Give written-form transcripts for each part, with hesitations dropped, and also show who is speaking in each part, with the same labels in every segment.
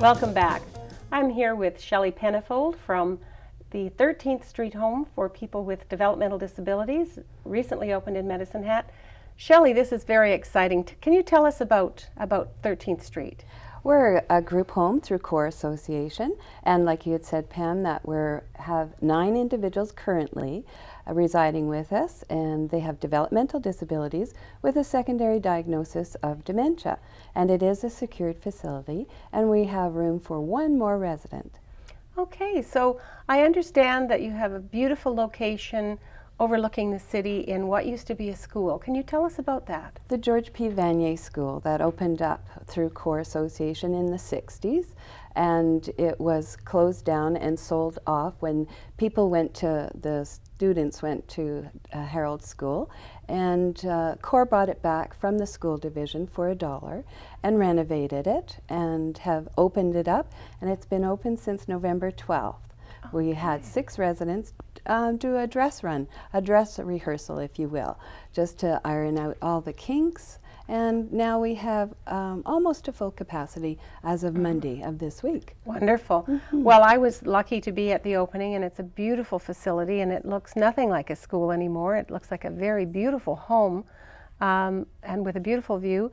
Speaker 1: Welcome back. I'm here with Shelley Pennifold from the 13th Street Home for People with Developmental Disabilities, recently opened in Medicine Hat. Shelley, this is very exciting. Can you tell us about 13th Street?
Speaker 2: We're a group home through CORE Association, and like you had said, Pam, that we have 9 individuals currently residing with us, and they have developmental disabilities with a secondary diagnosis of dementia. And it is a secured facility, and we have room for 1 more resident.
Speaker 1: Okay, so I understand that you have a beautiful location overlooking the city in what used to be a school. Can you tell us about that?
Speaker 2: The George P. Vanier School that opened up through CORE Association in the 60s, and it was closed down and sold off when the students went to Herald School, and CORE bought it back from the school division for $1 and renovated it and have opened it up, and it's been open since November 12th. We had 6 residents do a dress rehearsal, if you will, just to iron out all the kinks. And now we have almost a full capacity as of Monday of this week.
Speaker 1: Wonderful. Well, I was lucky to be at the opening, and it's a beautiful facility, and it looks nothing like a school anymore. It looks like a very beautiful home and with a beautiful view.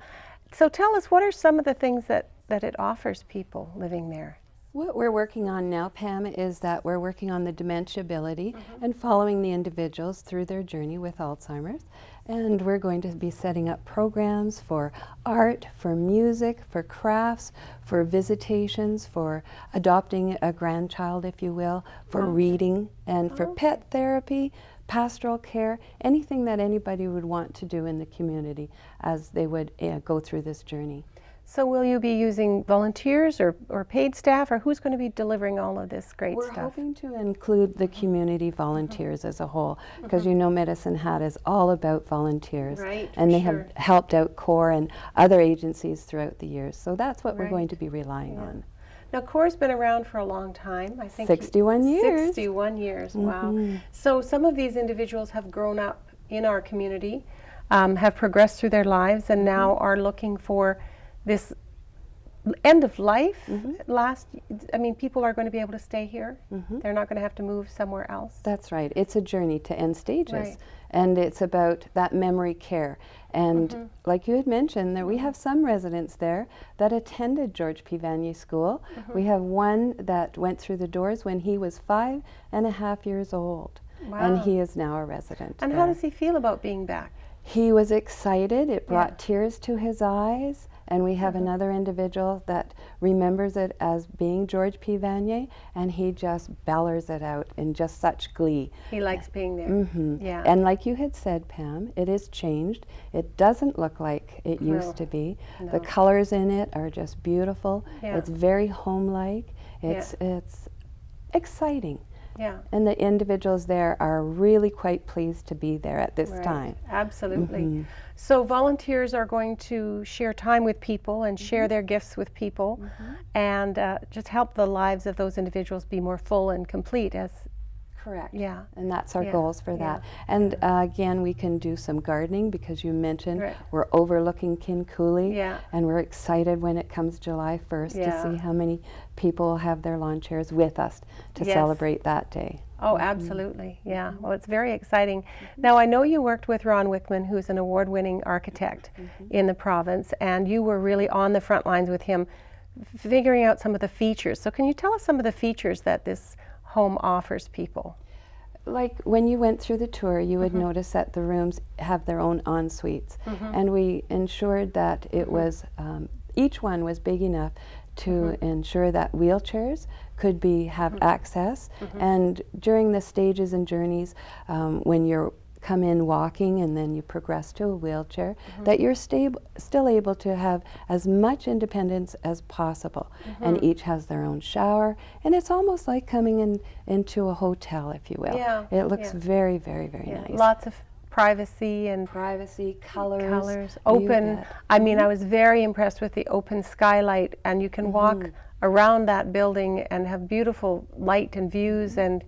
Speaker 1: So tell us, what are some of the things that it offers people living there?
Speaker 2: What we're working on now, Pam, is that we're working on the dementia ability and following the individuals through their journey with Alzheimer's. And we're going to be setting up programs for art, for music, for crafts, for visitations, for adopting a grandchild, if you will, for reading, and for pet therapy, pastoral care, anything that anybody would want to do in the community as they would go through this journey.
Speaker 1: So will you be using volunteers or paid staff, or who's going to be delivering all of this great stuff?
Speaker 2: We're hoping to include the community volunteers as a whole, because you know Medicine Hat is all about volunteers.
Speaker 1: Right,
Speaker 2: and they have helped out CORE and other agencies throughout the years. So that's what we're going to be relying on.
Speaker 1: Now, CORE's been around for a long time. I think
Speaker 2: 61 years.
Speaker 1: 61 years, wow. So some of these individuals have grown up in our community, have progressed through their lives, and now are looking for this end of life. People are going to be able to stay here. They're not going to have to move somewhere else.
Speaker 2: That's right. It's a journey to end stages, and it's about that memory care. And like you had mentioned, that we have some residents there that attended George P. Vanier School. We have one that went through the doors when he was 5.5 years old, and he is now a resident.
Speaker 1: And how does he feel about being back?
Speaker 2: He was excited. It brought tears to his eyes. And we have another individual that remembers it as being George P. Vanier, and he just bellers it out in just such glee.
Speaker 1: He likes being there. Yeah.
Speaker 2: And like you had said, Pam, it is changed. It doesn't look like it used to be. The colors in it are just beautiful. It's very home-like. It's exciting.
Speaker 1: Yeah.
Speaker 2: And the individuals there are really quite pleased to be there at this time.
Speaker 1: Absolutely. So volunteers are going to share time with people and share their gifts with people and just help the lives of those individuals be more full and complete as
Speaker 2: Correct.
Speaker 1: Yeah.
Speaker 2: And that's our goals for that. And again, we can do some gardening, because you mentioned we're overlooking Kincooley, and we're excited when it comes July 1st to see how many people have their lawn chairs with us to celebrate that day.
Speaker 1: Oh, absolutely. Yeah. Well, it's very exciting. Now, I know you worked with Ron Wickman, who's an award-winning architect in the province, and you were really on the front lines with him figuring out some of the features. So can you tell us some of the features that this home offers people?
Speaker 2: Like when you went through the tour, you would notice that the rooms have their own en-suites, and we ensured that it was each one was big enough to ensure that wheelchairs could have access. And during the stages and journeys, when you're come in walking and then you progress to a wheelchair, that you're still able to have as much independence as possible. And each has their own shower, and it's almost like coming into a hotel, if you will. It looks very, very, very nice.
Speaker 1: Lots of privacy and
Speaker 2: colors,
Speaker 1: open. I mean, I was very impressed with the open skylight, and you can walk around that building and have beautiful light and views, and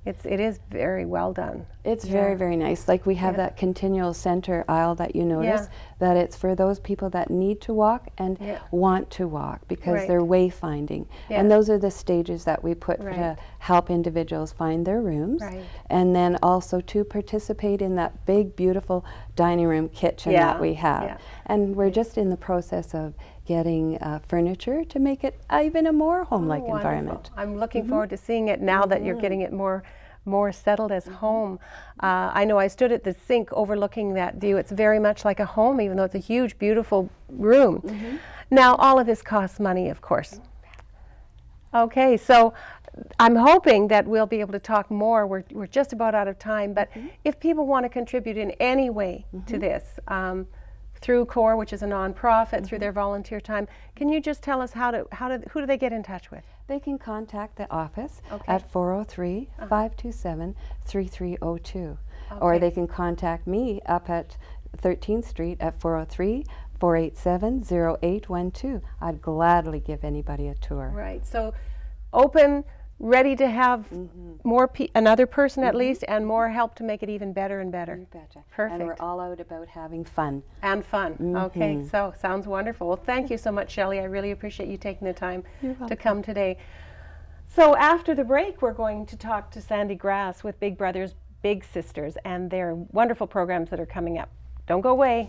Speaker 1: It is very well done.
Speaker 2: It's very, very nice. Like we have that continual center aisle that you notice, that it's for those people that need to walk and want to walk because they're wayfinding. And those are the stages that we put to help individuals find their rooms. And then also to participate in that big, beautiful dining room kitchen that we have. And we're just in the process of getting furniture to make it even a more home-like environment.
Speaker 1: I'm looking forward to seeing it now that you're getting it more settled as home. I know I stood at the sink overlooking that view. It's very much like a home, even though it's a huge, beautiful room. Now, all of this costs money, of course. Okay, so I'm hoping that we'll be able to talk more. We're just about out of time, but if people want to contribute in any way to this, through CORE, which is a nonprofit, through their volunteer time, can you just tell us who do they get in touch with?
Speaker 2: They can contact the office at 403-527-3302. Or they can contact me up at 13th Street at 403-487-0812. I'd gladly give anybody a tour.
Speaker 1: Right, so open, ready to have another person at least, and more help to make it even better and better.
Speaker 2: You betcha.
Speaker 1: Perfect.
Speaker 2: And we're all out about having fun.
Speaker 1: And fun. Okay, so sounds wonderful. Well, thank you so much, Shelley. I really appreciate you taking the time to come today. So after the break, we're going to talk to Sandy Grass with Big Brothers, Big Sisters, and their wonderful programs that are coming up. Don't go away.